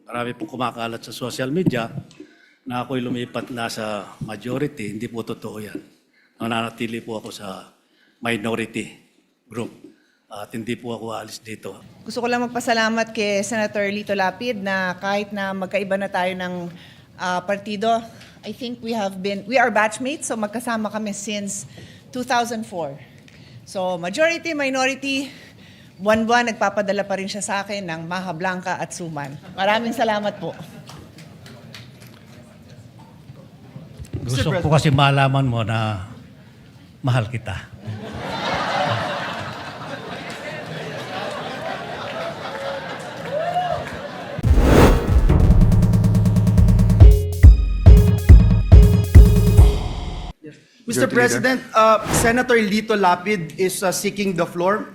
marami pong kumakalat sa social media na ako'y lumipat na sa majority. Hindi po totoo yan. Nananatili po ako sa minority group at hindi po ako alis dito. Gusto ko lang magpasalamat kay Senator Lito Lapid na kahit na magkaiba na tayo ng partido, I think we are batchmates, so magkasama kami since 2004. So majority, minority, buwan-buwan nagpapadala pa rin siya sa akin ng Maha Blanca at Suman. Maraming salamat po. Gusto ko kasi malaman mo na mahal kita. Mr. President, Senator Lito Lapid is seeking the floor.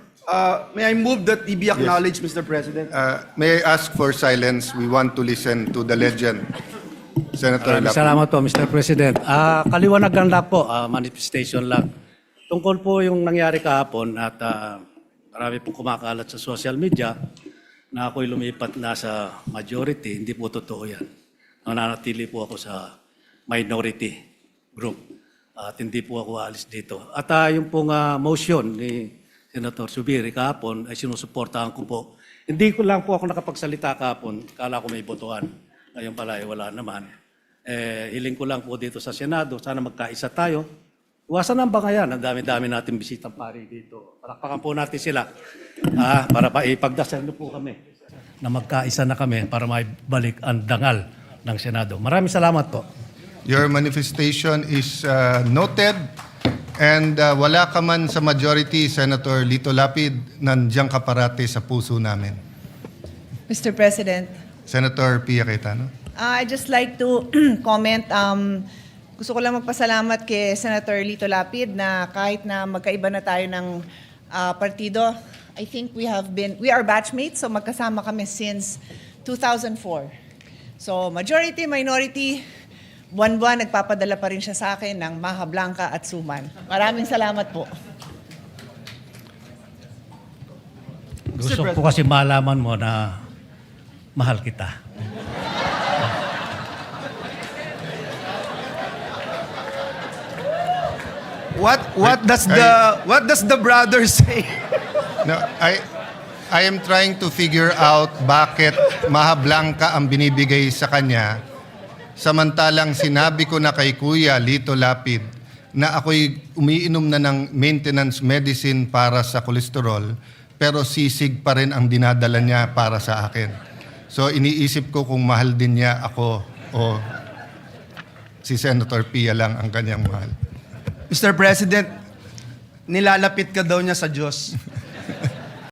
May I move that he be acknowledged, Mr. President? May I ask for silence? We want to listen to the legend. Senator Lapid. Salamat po, Mr. President. Kaliwanagan lang po, manifestation lang. Tungkol po yung nangyari kahapon at marami pong kumakalat sa social media na ako'y lumipat na sa majority. Hindi po totoo yan. Nananatili po ako sa minority group at hindi po ako alis dito. At yung pong motion ni Senator Zubiri kahapon ay sinusuportahan ko po. Hindi ko lang po ako nakapagsalita kahapon. Kala ko may botohan. Ngayon pala wala naman. Hiling ko lang po dito sa Senado. Sana magkaisa tayo. Iwasan ang bangayan. Ang dami-dami natin bisitang pari dito. Palakpakan po natin sila. Para pa ipagdasal po kami na magkaisa na kami para maibalik ang dangal ng Senado. Maraming salamat po. Your manifestation is noted and wala ka man sa majority, Senator Lito Lapid, nandiyan ka parati sa puso namin. Mr. President, Senator Pia Cayetano. I'd just like to comment. Gusto ko lang magpasalamat kay Senator Lito Lapid na kahit na magkaiba na tayo ng partido, I think we are batchmates, so magkasama kami since 2004. So majority, minority, buwan-buwan nagpapadala pa rin siya sa akin ng Maha Blanca at Suman. Maraming salamat po. Gusto ko kasi malaman mo na mahal kita. What does the brother say? No, I am trying to figure out bakit Maha Blanca ang binibigay sa kanya. Samantalang sinabi ko na kay Kuya Lito Lapid na ako'y umiinom na ng maintenance medicine para sa kolesterol, pero sisig pa rin ang dinadala niya para sa akin. So iniisip ko kung mahal din niya ako o si Senator Pia lang ang kanyang mahal. Mr. President, nilalapit ka daw niya sa Diyos.